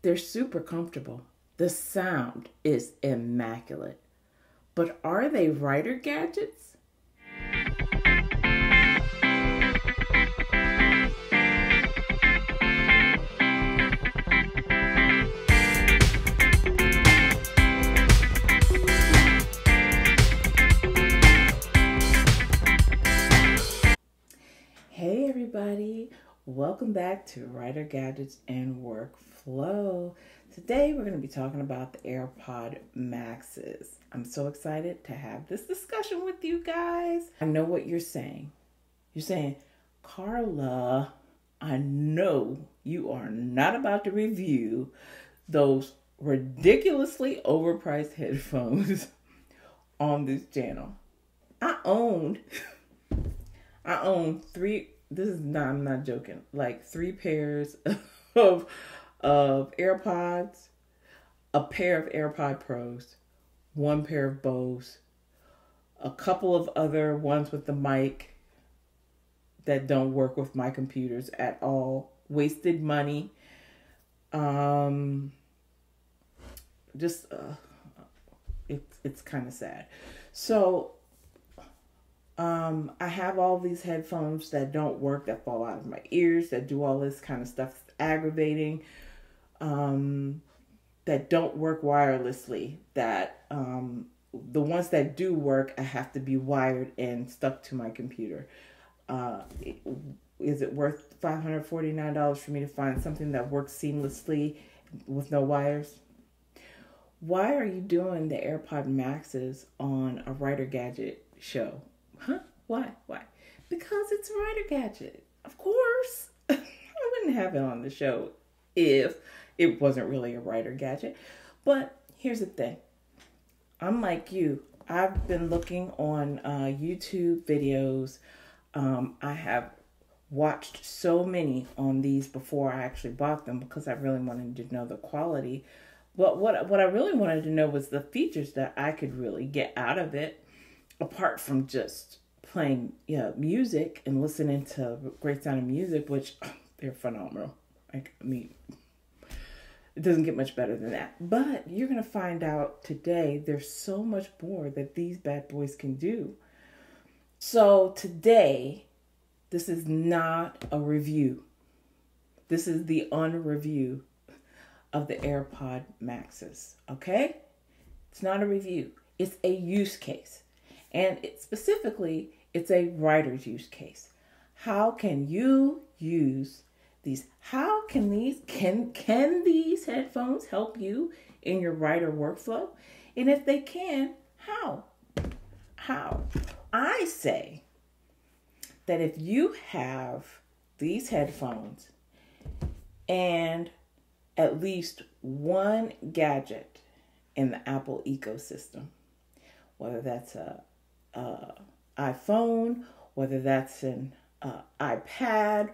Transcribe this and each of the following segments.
They're super comfortable. The sound is immaculate. But are they writer gadgets? Hey everybody, welcome back to Writer Gadgets and Workflow. Today we're going to be talking about the AirPod Maxes. I'm so excited to have this discussion with you guys. I know what you're saying. You're saying, Carla, I know you are not about to review those ridiculously overpriced headphones on this channel. I own three, I'm not joking, like 3 pairs of AirPods, a pair of AirPod Pros, 1 pair of Bose, a couple of other ones with the mic that don't work with my computers at all. Wasted money. It's kind of sad. So I have all these headphones that don't work, that fall out of my ears, that do all this kind of stuff that's aggravating, that don't work wirelessly, that the ones that do work, I have to be wired and stuck to my computer. Is it worth $549 for me to find something that works seamlessly with no wires? Why are you doing the AirPod Maxes on a Writer Gadget show? Huh? Why? Because it's a Writer Gadget. Of course. I wouldn't have it on the show if it wasn't really a Writer Gadget. But here's the thing. I'm like you. I've been looking on YouTube videos. I have watched so many on these before I actually bought them because I really wanted to know the quality. But what I really wanted to know was the features that I could really get out of it, apart from just playing music and listening to great sounding music, which they're phenomenal. I mean, it doesn't get much better than that. But you're going to find out today there's so much more that these bad boys can do. So today, this is not a review. This is the unreview of the AirPod Maxes, okay? It's not a review. It's a use case. And specifically, it's a writer's use case. How can you use these? How can these headphones help you in your writer workflow? And if they can, how? How? I say that if you have these headphones and at least one gadget in the Apple ecosystem, whether that's a iPhone, whether that's an iPad,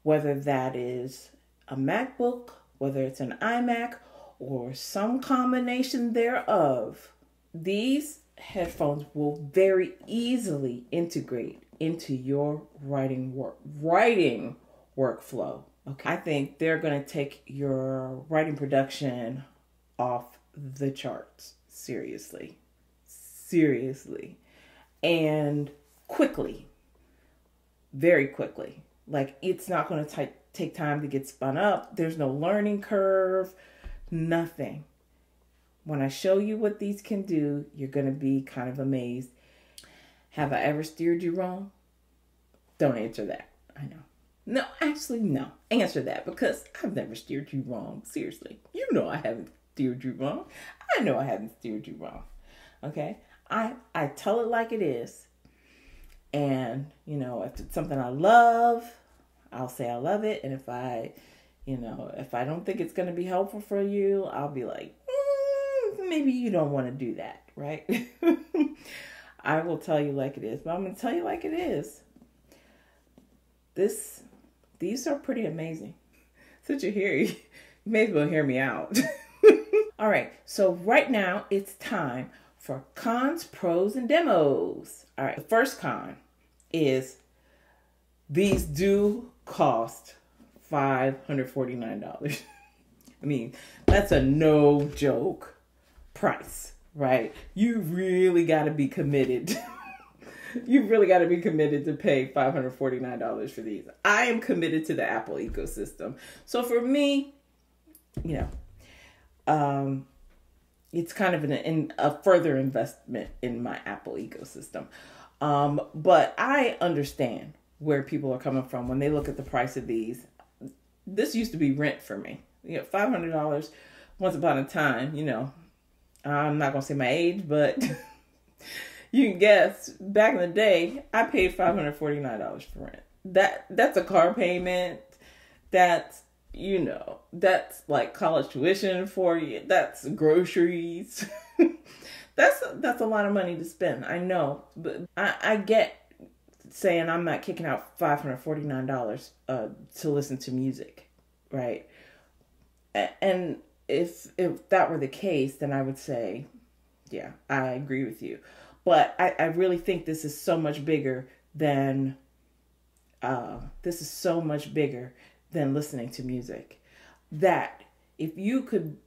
whether that is a MacBook, whether it's an iMac, or some combination thereof, these headphones will very easily integrate into your writing workflow. Okay, I think they're going to take your writing production off the charts. Seriously. And quickly, very quickly. Like, it's not going to take time to get spun up. There's no learning curve, nothing. When I show you what these can do, you're going to be kind of amazed. Have I ever steered you wrong? Don't answer that. I know. No, actually, no. Answer that, because I've never steered you wrong. Seriously. You know I haven't steered you wrong. I know I haven't steered you wrong. Okay? I tell it like it is. And, if it's something I love, I'll say I love it. And if I don't think it's going to be helpful for you, I'll be like, maybe you don't want to do that, right? I will tell you like it is, but I'm going to tell you like it is. These are pretty amazing. Since you're here, you may as well hear me out. All right, so right now it's time for cons, pros, and demos. All right, the first con is these do cost $549. I mean, that's a no joke price, right? You really got to be committed. You really got to be committed to pay $549 for these. I am committed to the Apple ecosystem. So for me, you know, it's kind of a further investment in my Apple ecosystem. But I understand where people are coming from when they look at the price of these. This used to be rent for me. You know, $500 once upon a time, you know, I'm not going to say my age, but you can guess, back in the day, I paid $549 for rent. That's a car payment. That's, you know, that's like college tuition for you. That's groceries. That's a lot of money to spend. I know, but I get saying I'm not kicking out $549 to listen to music, right? And if that were the case, then I would say, yeah, I agree with you. But I really think this is so much bigger than listening to music. That if you could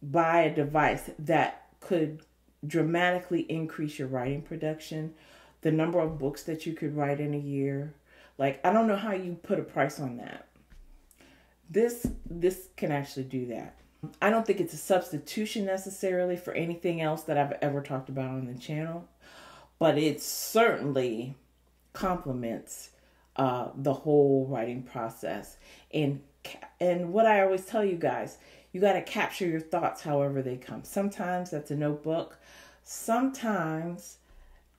buy a device that could dramatically increase your writing production, the number of books that you could write in a year, like, I don't know how you put a price on that. This can actually do that. I don't think it's a substitution necessarily for anything else that I've ever talked about on the channel, but it certainly complements the whole writing process. And what I always tell you guys, you got to capture your thoughts however they come. Sometimes that's a notebook. Sometimes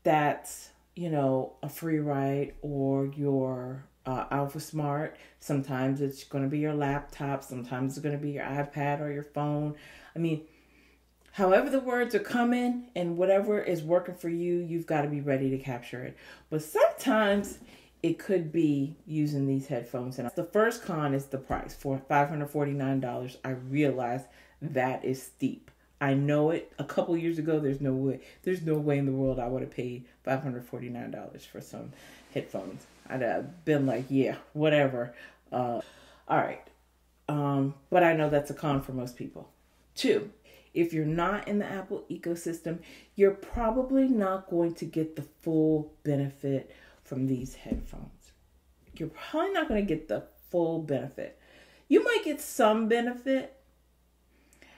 that's, you know, a free write or your Alpha Smart. Sometimes it's going to be your laptop. Sometimes it's going to be your iPad or your phone. I mean, however the words are coming and whatever is working for you, you've got to be ready to capture it. But sometimes it could be using these headphones. And the first con is the price. For $549, I realize that is steep. I know it. A couple years ago, there's no way in the world I would have paid $549 for some headphones. I'd have been like, yeah, whatever. All right. But I know that's a con for most people. 2, if you're not in the Apple ecosystem, you're probably not going to get the full benefit from these headphones. You're probably not going to get the full benefit. You might get some benefit.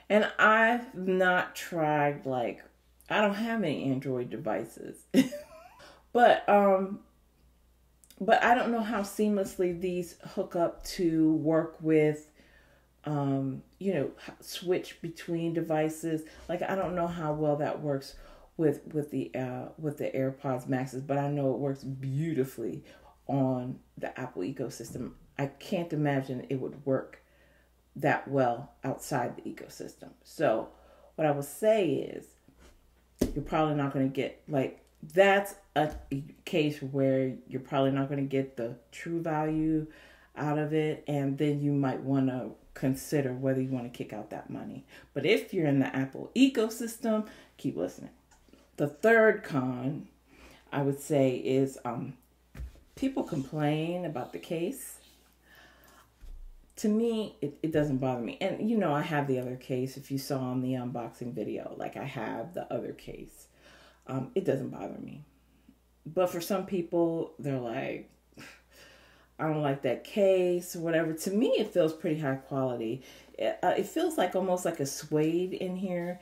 And I've not tried, like, I don't have any Android devices. But I don't know how seamlessly these hook up to work with, you know, switch between devices. Like, I don't know how well that works with the AirPods Maxes, but I know it works beautifully on the Apple ecosystem. I can't imagine it would work that well outside the ecosystem. So what I will say is, you're probably not going to get, like, that's a case where you're probably not going to get the true value out of it, and then you might want to consider whether you want to kick out that money. But if you're in the Apple ecosystem, keep listening. The third con, I would say, is people complain about the case. To me, it doesn't bother me. And, you know, I have the other case. If you saw on the unboxing video, like, I have the other case. It doesn't bother me. But for some people, they're like, I don't like that case or whatever. To me, it feels pretty high quality. It feels like almost like a suede in here.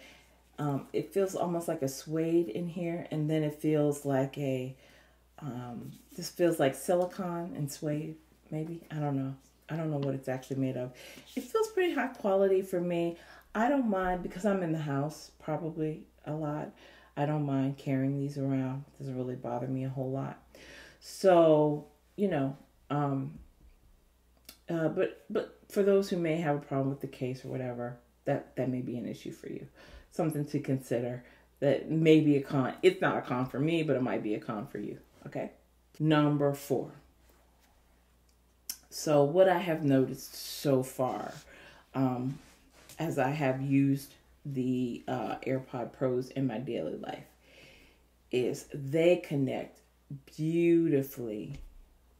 It feels almost like a suede in here. And then it feels like this feels like silicone and suede, maybe. I don't know. I don't know what it's actually made of. It feels pretty high quality for me. I don't mind, because I'm in the house probably a lot. I don't mind carrying these around. It doesn't really bother me a whole lot. So, you know, but for those who may have a problem with the case or whatever, that may be an issue for you. Something to consider. That may be a con. It's not a con for me, but it might be a con for you. Okay? Number 4. So what I have noticed so far, as I have used the AirPod Pros in my daily life, is they connect beautifully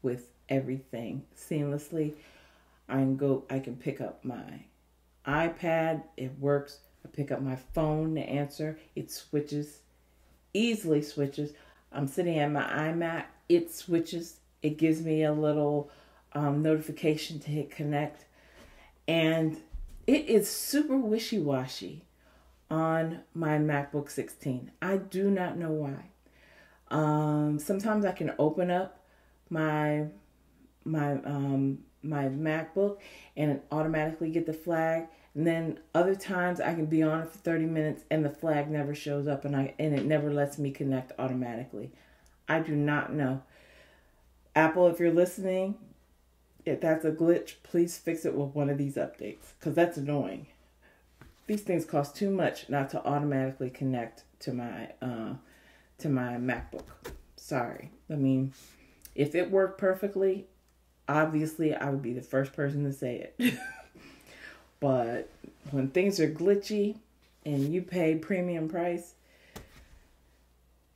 with everything seamlessly. I can pick up my iPad, it works. I pick up my phone to answer, it switches, easily switches. I'm sitting at my iMac, it switches. It gives me a little notification to hit connect. And it is super wishy-washy on my MacBook 16. I do not know why. Sometimes I can open up my MacBook and automatically get the flag, and then other times I can be on it for 30 minutes and the flag never shows up, and it never lets me connect automatically. I do not know. Apple, if you're listening, if that's a glitch, please fix it with one of these updates, because that's annoying. These things cost too much not to automatically connect to my MacBook. Sorry. I mean, if it worked perfectly, obviously I would be the first person to say it. But when things are glitchy and you pay premium price,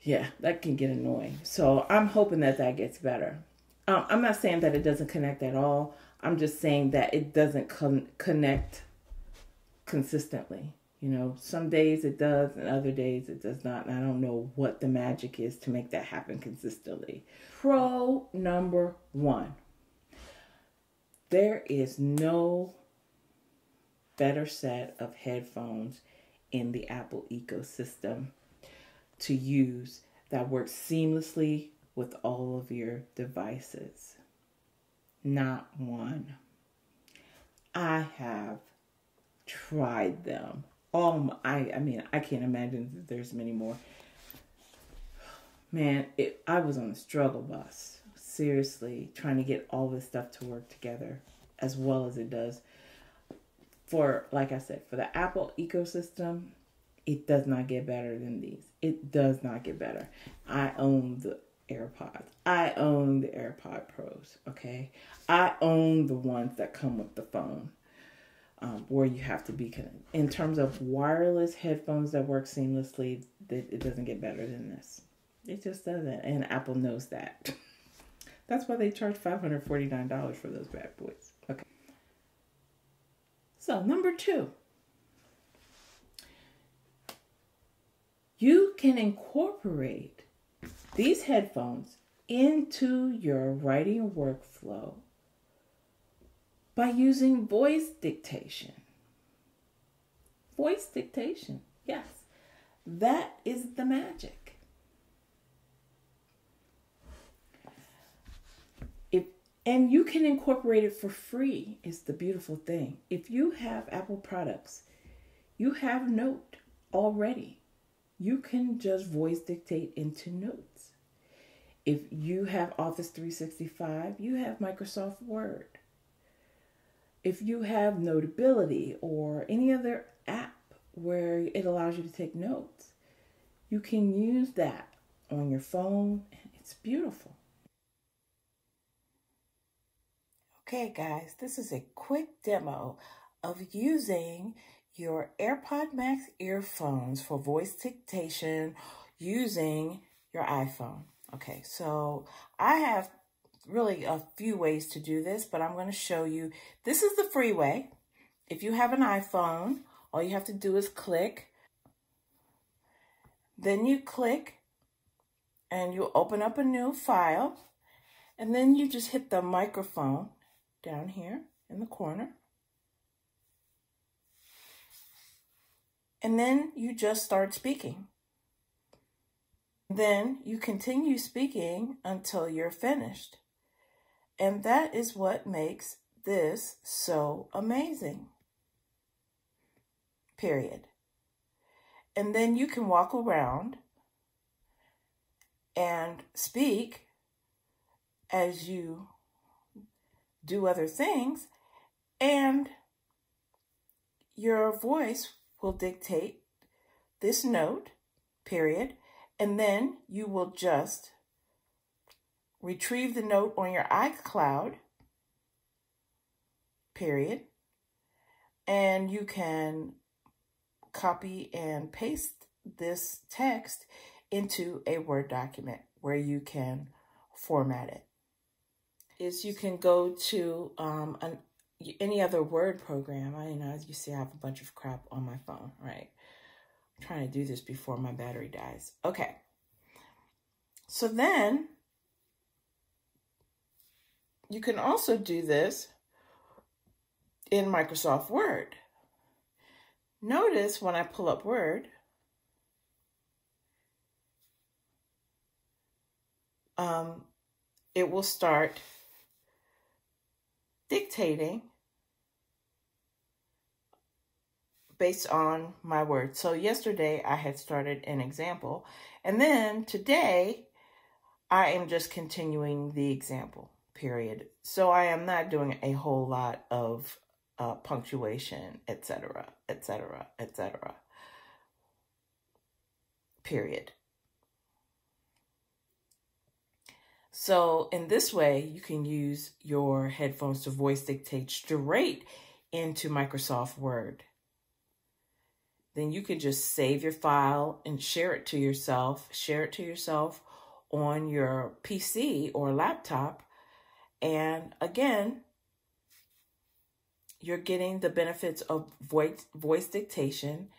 yeah, that can get annoying. So I'm hoping that gets better. I'm not saying that it doesn't connect at all. I'm just saying that it doesn't connect consistently. You know, some days it does and other days it does not. And I don't know what the magic is to make that happen consistently. Pro number 1. There is no better set of headphones in the Apple ecosystem to use that works seamlessly with all of your devices. Not one. I have tried them. I mean, I can't imagine that there's many more. Man, I was on a struggle bus. Seriously, trying to get all this stuff to work together as well as it does. Like I said, for the Apple ecosystem, it does not get better than these. It does not get better. I own the AirPods. I own the AirPod Pros, okay? I own the ones that come with the phone, where you have to be connected. In terms of wireless headphones that work seamlessly, it doesn't get better than this. It just doesn't, and Apple knows that. That's why they charge $549 for those bad boys. Okay. So, number 2. You can incorporate these headphones into your writing workflow by using voice dictation. Voice dictation, yes. That is the magic. And you can incorporate it for free, is the beautiful thing. If you have Apple products, you have Note already. You can just voice dictate into Notes. If you have Office 365, you have Microsoft Word. If you have Notability or any other app where it allows you to take notes, you can use that on your phone. It's beautiful. Okay, guys, this is a quick demo of using your AirPod Max earphones for voice dictation using your iPhone. Okay, so I have really a few ways to do this, but I'm going to show you. This is the free way. If you have an iPhone, all you have to do is click. Then you click and you open up a new file, and then you just hit the microphone down here in the corner. And then you just start speaking. Then you continue speaking until you're finished. And that is what makes this so amazing. Period. And then you can walk around and speak as you do other things, and your voice will dictate this note, period, and then you will just retrieve the note on your iCloud, period, and you can copy and paste this text into a Word document where you can format it. You can go to any other word program. As you see, I have a bunch of crap on my phone, right? I'm trying to do this before my battery dies. Okay. So then you can also do this in Microsoft Word. Notice when I pull up Word, it will start dictating based on my words. So yesterday I had started an example, and then today I am just continuing the example, period. So I am not doing a whole lot of punctuation, etc., etc., etc., period. So in this way, you can use your headphones to voice dictate straight into Microsoft Word. Then you could just save your file and share it to yourself. Share it to yourself on your PC or laptop. And again, you're getting the benefits of voice dictation,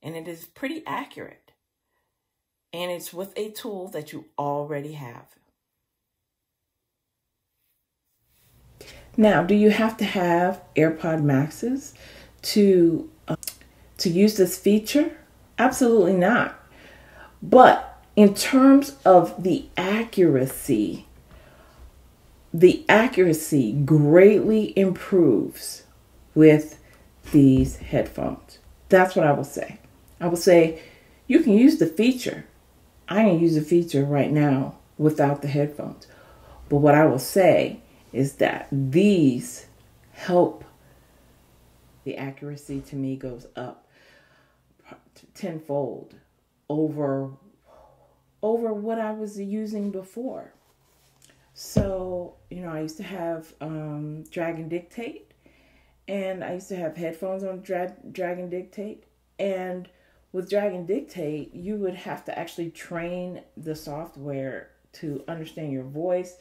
and it is pretty accurate. And it's with a tool that you already have. Now, do you have to have AirPod Maxes to use this feature? Absolutely not. But in terms of the accuracy greatly improves with these headphones. That's what I will say. I will say you can use the feature. I can use the feature right now without the headphones. But what I will say is that these help. The accuracy to me goes up tenfold over what I was using before. So, I used to have Drag and Dictate, and I used to have headphones on Drag and Dictate. And with Drag and Dictate, you would have to actually train the software to understand your voice,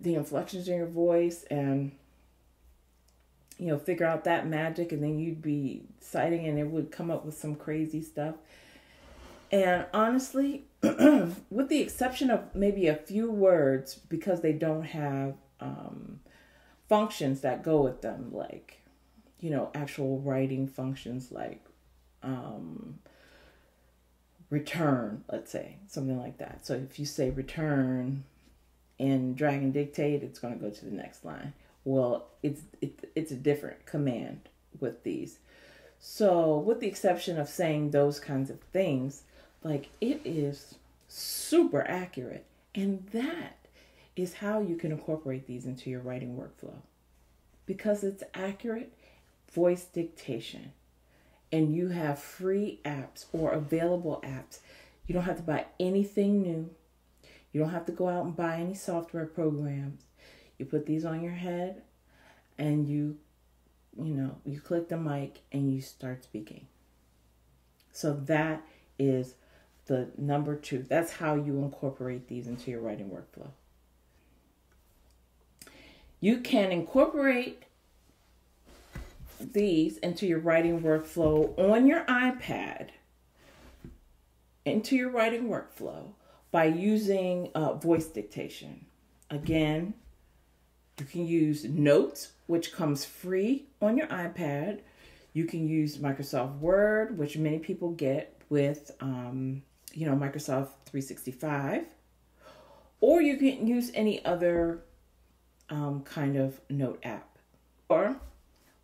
the inflections in your voice, and figure out that magic, and then you'd be citing and it would come up with some crazy stuff. And honestly, with the exception of maybe a few words, because they don't have functions that go with them, like, actual writing functions like return, let's say, something like that. So if you say return in Drag and Dictate, it's going to go to the next line. Well, it's a different command with these. So with the exception of saying those kinds of things, like, it is super accurate. And that is how you can incorporate these into your writing workflow. Because it's accurate voice dictation. And you have free apps or available apps. You don't have to buy anything new. You don't have to go out and buy any software programs. You put these on your head and you click the mic and you start speaking. So that is the number 2. That's how you incorporate these into your writing workflow. You can incorporate these into your writing workflow on your iPad, into your writing workflow by using voice dictation. Again, you can use Notes, which comes free on your iPad. You can use Microsoft Word, which many people get with, Microsoft 365. Or you can use any other kind of note app. Or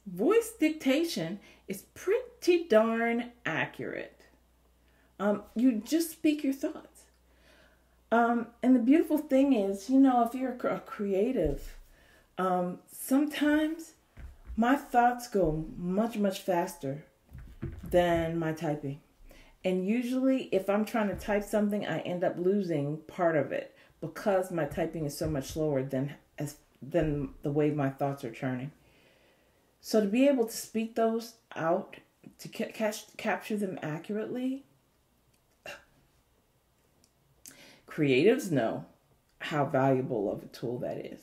voice dictation is pretty darn accurate. You just speak your thoughts. And the beautiful thing is, if you're a creative, sometimes my thoughts go much, much faster than my typing. And usually if I'm trying to type something, I end up losing part of it because my typing is so much slower than the way my thoughts are churning. So to be able to speak those out, to capture them accurately, creatives know how valuable of a tool that is.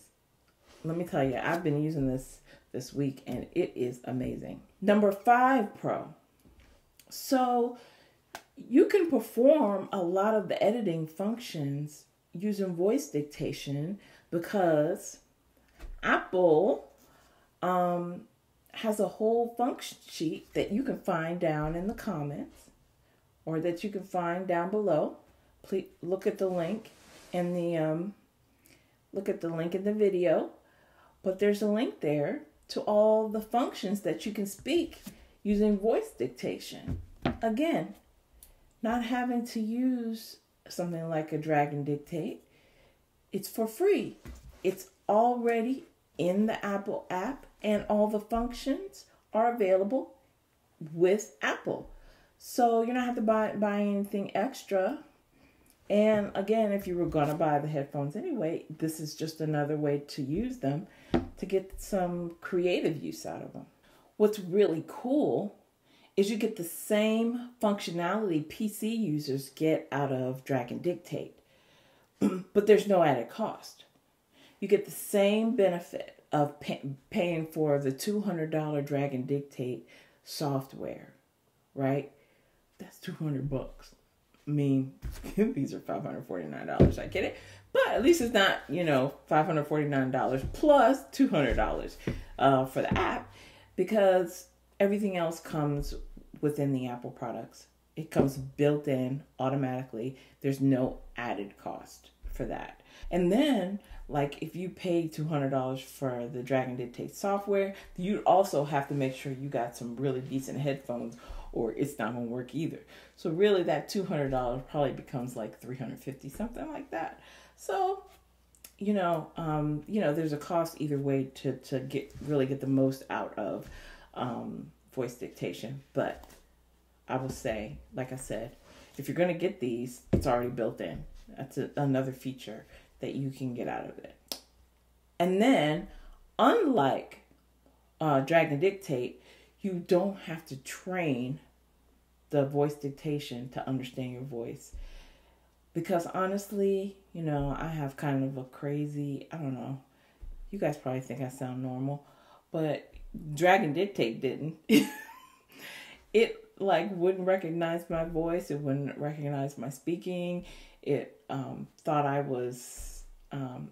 Let me tell you, I've been using this this week, and it is amazing. Number 5 Pro. So you can perform a lot of the editing functions using voice dictation because Apple has a whole function sheet that you can find down in the comments or that you can find down below. Please look at the link in the video. But there's a link there to all the functions that you can speak using voice dictation. Again, not having to use something like a drag and dictate. It's for free. It's already in the Apple app, and all the functions are available with Apple. So you don't have to buy anything extra. And again, if you were going to buy the headphones anyway, this is just another way to use them to get some creative use out of them. What's really cool is you get the same functionality PC users get out of drag and dictate, but there's no added cost. You get the same benefit of paying for the $200 drag and dictate software, right? That's $200. I mean, these are $549. I get it. But at least it's not, $549 plus $200 for the app, because everything else comes within the Apple products. It comes built in automatically. There's no added cost for that. And then, like, if you pay $200 for the drag and dictate software, you also have to make sure you got some really decent headphones, or it's not going to work either. So really that $200 probably becomes like $350, something like that. So, there's a cost either way to really get the most out of voice dictation. But I will say, like I said, if you're going to get these, it's already built in. That's another feature that you can get out of it. And then, unlike drag and dictate, you don't have to train the voice dictation to understand your voice. Because honestly, I have kind of a crazy, I don't know, you guys probably think I sound normal, but drag and dictate didn't. It wouldn't recognize my voice. It wouldn't recognize my speaking. It thought I was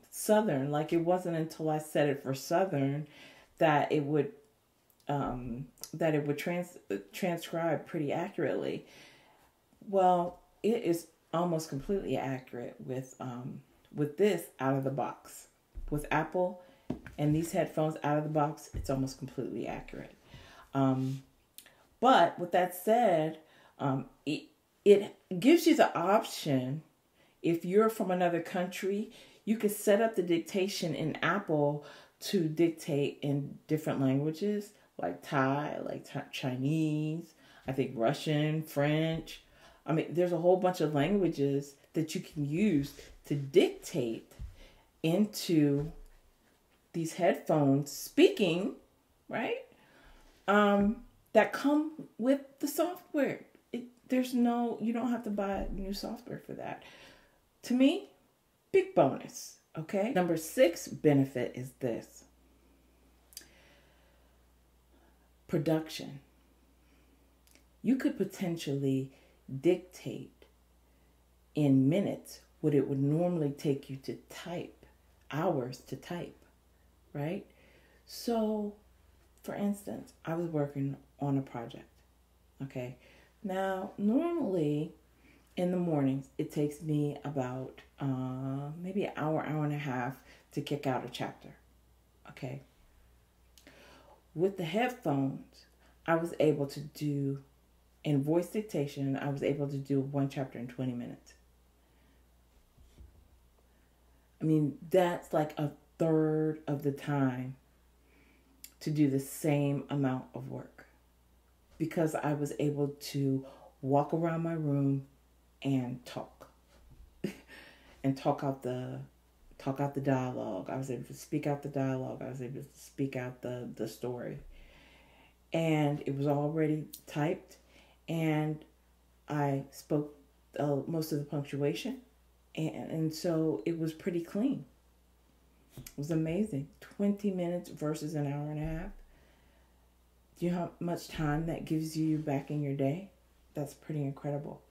Southern. Like, it wasn't until I said it for Southern that it would transcribe pretty accurately. Well, it is almost completely accurate with this out of the box. With Apple and these headphones out of the box, it's almost completely accurate. But with that said, it gives you the option, if you're from another country, you can set up the dictation in Apple to dictate in different languages, like Thai, like Chinese, I think Russian, French. I mean, there's a whole bunch of languages that you can use to dictate into these headphones speaking, right? That come with the software. You don't have to buy new software for that. To me, big bonus, okay? Number 6 benefit is this. Production. You could potentially dictate in minutes what it would normally take you to type, hours to type, right? So, for instance, I was working on a project, okay? Now, normally in the mornings, it takes me about maybe an hour and a half to kick out a chapter, okay? With the headphones, I was able to do, in voice dictation, I was able to do 1 chapter in 20 minutes. I mean, that's like a third of the time to do the same amount of work, because I was able to walk around my room and talk and talk out the dialogue. I was able to speak out the dialogue. I was able to speak out the story. And it was already typed, and I spoke most of the punctuation, and so it was pretty clean. It was amazing. 20 minutes versus an hour and a half. Do you know how much time that gives you back in your day? That's pretty incredible.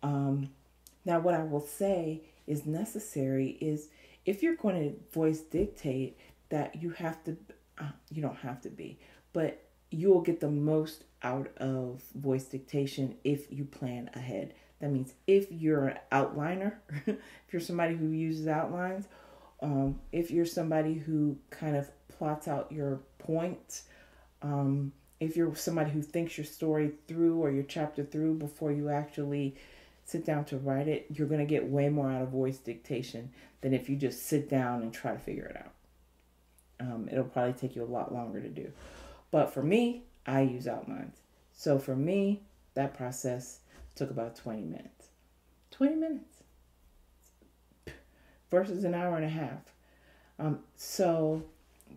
Now, what I will say is necessary is if you're going to voice dictate, that you have to, you don't have to be, but you will get the most out of voice dictation if you plan ahead. That means if you're an outliner, if you're somebody who uses outlines, if you're somebody who kind of plots out your points, if you're somebody who thinks your story through or your chapter through before you actually sit down to write it, you're going to get way more out of voice dictation than if you just sit down and try to figure it out. It'll probably take you a lot longer to do. But for me, I use outlines. So for me, that process took about 20 minutes. 20 minutes versus an hour and a half. So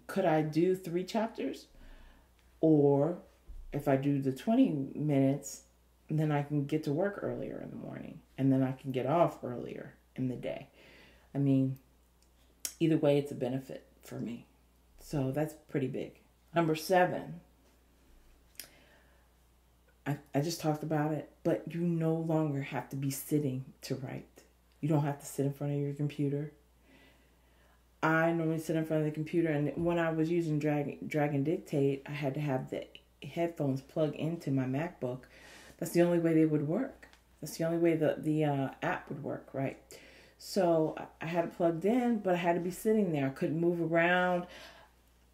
could I do 3 chapters? Or if I do the 20 minutes, then I can get to work earlier in the morning. And then I can get off earlier in the day. I mean, either way, it's a benefit for me. So that's pretty big. Number 7. I just talked about it, but you no longer have to be sitting to write. You don't have to sit in front of your computer. I normally sit in front of the computer, and when I was using Drag and Dictate, I had to have the headphones plug into my MacBook. That's the only way they would work. That's the only way the app would work, right? So I had it plugged in, but I had to be sitting there. I couldn't move around.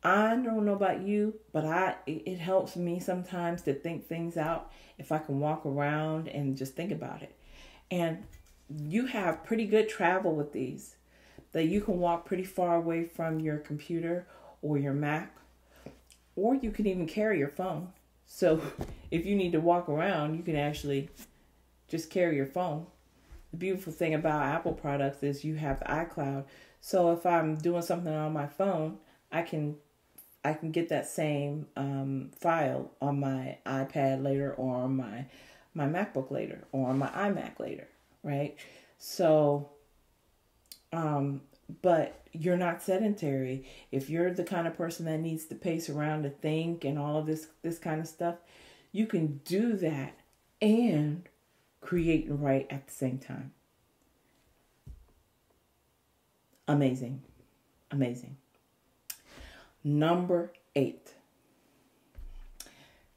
I don't know about you, but it helps me sometimes to think things out if I can walk around and just think about it. And you have pretty good travel with these, that you can walk pretty far away from your computer or your Mac, or you can even carry your phone. So if you need to walk around, you can actually just carry your phone. The beautiful thing about Apple products is you have the iCloud. So if I'm doing something on my phone, I can get that same file on my iPad later, or on my MacBook later, or on my iMac later, right? So, but you're not sedentary. If you're the kind of person that needs to pace around to think and all of this kind of stuff, you can do that and create and write at the same time. Amazing. Amazing. Number 8.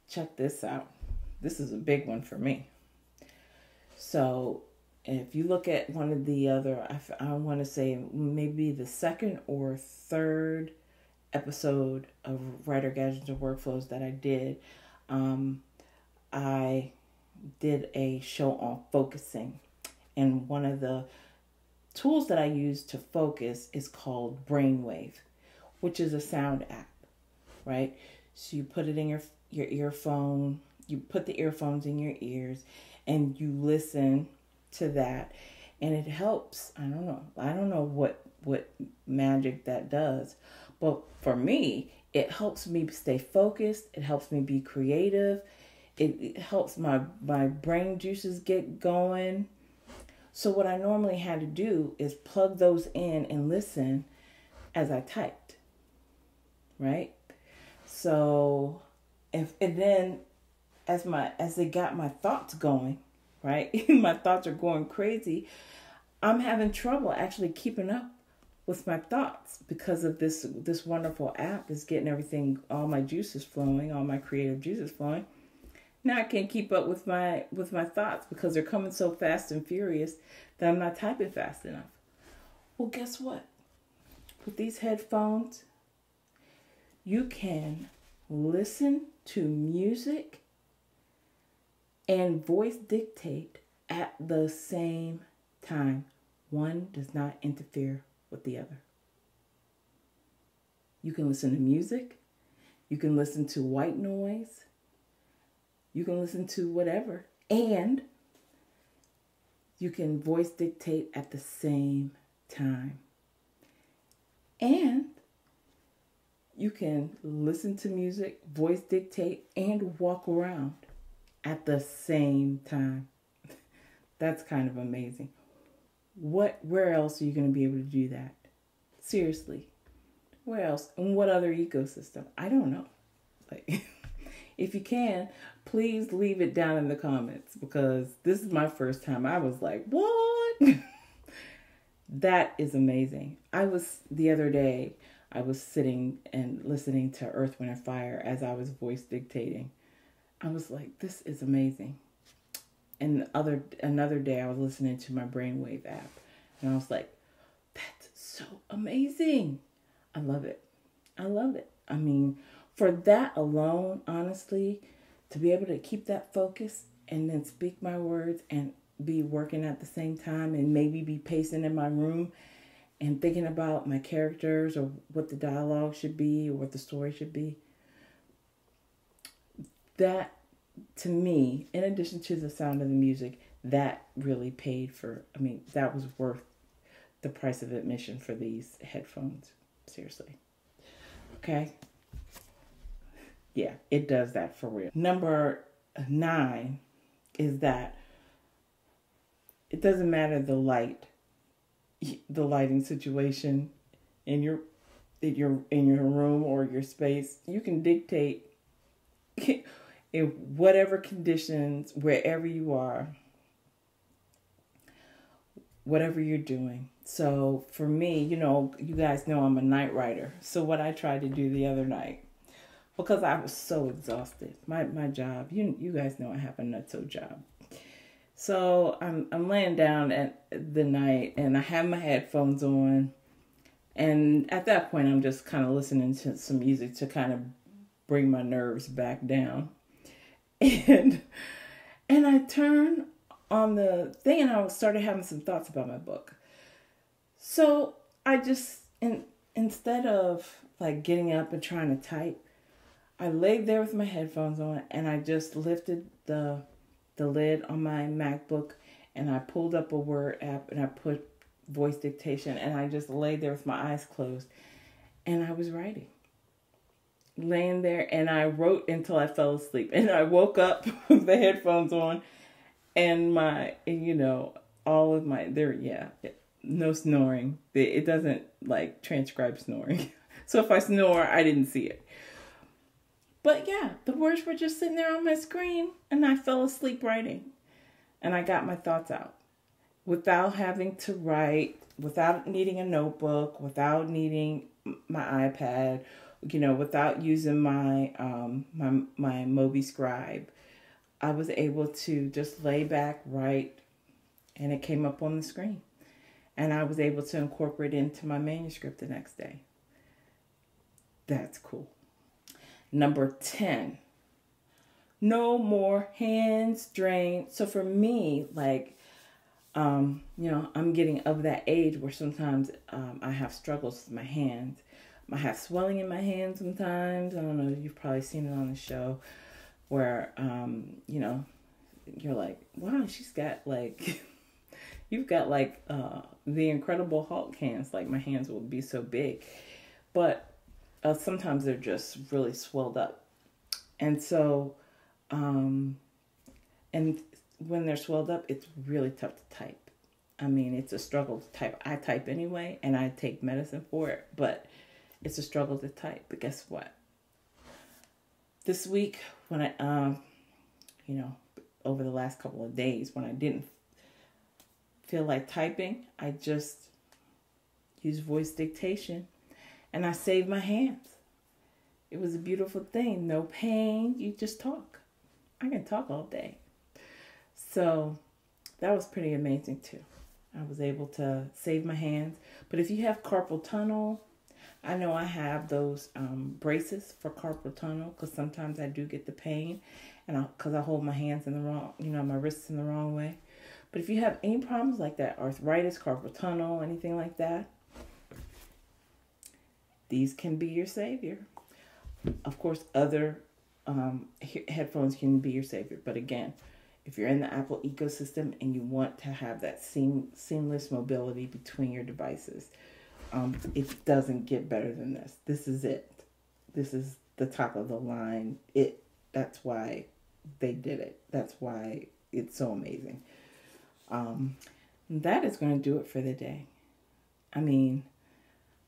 Check this out. This is a big one for me. So if you look at one of the other, I want to say maybe the 2nd or 3rd episode of Writer Gadgets and Workflows that I did a show on focusing. And one of the tools that I use to focus is called Brainwave, which is a sound app, right? So you put it in your earphone, you put the earphones in your ears, and you listen to that, and it helps. I don't know what magic that does, but for me, it helps me stay focused. It helps me be creative. It helps my brain juices get going. So what I normally had to do is plug those in and listen as I typed, right? So and then as they got my thoughts going, right? My thoughts are going crazy. I'm having trouble actually keeping up with my thoughts because of this wonderful app is getting everything, all my juices flowing, all my creative juices flowing. Now I can't keep up with my thoughts because they're coming so fast and furious that I'm not typing fast enough. Well, guess what? With these headphones, you can listen to music and voice dictate at the same time. One does not interfere with the other. You can listen to music. You can listen to white noise. You can listen to whatever. And you can voice dictate at the same time. And you can listen to music, voice dictate, and walk around at the same time. That's kind of amazing. Where else are you going to be able to do that? Seriously, Where else? And what other ecosystem? I don't know. Like, if you can, please leave it down in the comments, because this is my first time. I was like, what? That is amazing. The other day, I was sitting and listening to Earth, Wind, and Fire as I was voice dictating. I was like, this is amazing. And another day, I was listening to my Brainwave app, and I was like, that's so amazing. I love it. I love it. I mean, for that alone, honestly, to be able to keep that focus and then speak my words and be working at the same time and maybe be pacing in my room and thinking about my characters or what the dialogue should be or what the story should be. That, to me, in addition to the sound of the music, that really paid for, that was worth the price of admission for these headphones. Seriously. Okay? Yeah, it does that for real. Number 9 is that it doesn't matter the lighting situation in your room or your space. You can dictate in whatever conditions, wherever you are, whatever you're doing. So for me, you guys know I'm a night writer. So what I tried to do the other night, because I was so exhausted, my job, you guys know I have a nutso job. So I'm laying down at the night and I have my headphones on, and at that point I'm just kind of listening to some music to kind of bring my nerves back down. And I turn on the thing and I started having some thoughts about my book. So I just, instead of like getting up and trying to type, I laid there with my headphones on and I just lifted the lid on my MacBook and I pulled up a Word app and I put voice dictation and I just laid there with my eyes closed and I was writing. Laying there, and I wrote until I fell asleep. And I woke up with the headphones on and no snoring. It doesn't like transcribe snoring. So if I snore, I didn't see it. But yeah, the words were just sitting there on my screen and I fell asleep writing. And I got my thoughts out without having to write, without needing a notebook, without needing my iPad, without using my my Moby Scribe. I was able to just lay back, write, and it came up on the screen. And I was able to incorporate it into my manuscript the next day. That's cool. Number 10, no more hand strain. So for me, I'm getting of that age where sometimes I have struggles with my hands. I have swelling in my hands sometimes. I don't know, you've probably seen it on the show where, you're like, wow, she's got you've got the Incredible Hulk hands. Like my hands will be so big. But sometimes they're just really swelled up. And so, and when they're swelled up, it's really tough to type. It's a struggle to type. I type anyway, and I take medicine for it, but it's a struggle to type. But guess what? This week, when I, over the last couple of days, when I didn't feel like typing, I just used voice dictation and I saved my hands. It was a beautiful thing. No pain. You just talk. I can talk all day. So that was pretty amazing too. I was able to save my hands. But if you have carpal tunnel, I know I have those braces for carpal tunnel because sometimes I do get the pain and because I hold my hands in the wrong, my wrists in the wrong way. But if you have any problems like that, arthritis, carpal tunnel, anything like that, these can be your savior. Of course, other headphones can be your savior. But again, if you're in the Apple ecosystem and you want to have that seamless mobility between your devices, it doesn't get better than this. This is it. This is the top of the line. That's why they did it. That's why it's so amazing. That is going to do it for the day.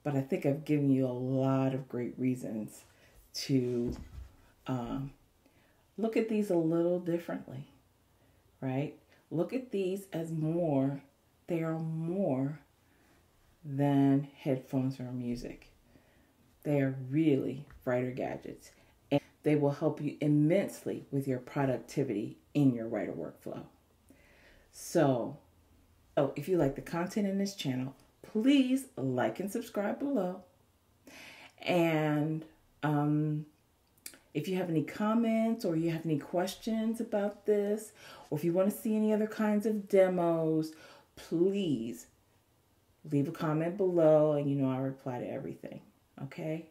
but I think I've given you a lot of great reasons to look at these a little differently, right? Look at these as more, they are more than headphones or music. They are really writer gadgets, and they will help you immensely with your productivity in your writer workflow. So if you like the content in this channel, please like and subscribe below. And if you have any comments or you have any questions about this, or if you want to see any other kinds of demos, please leave a comment below, and you know I reply to everything. Okay?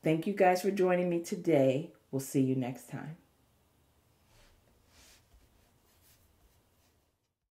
Thank you guys for joining me today. We'll see you next time.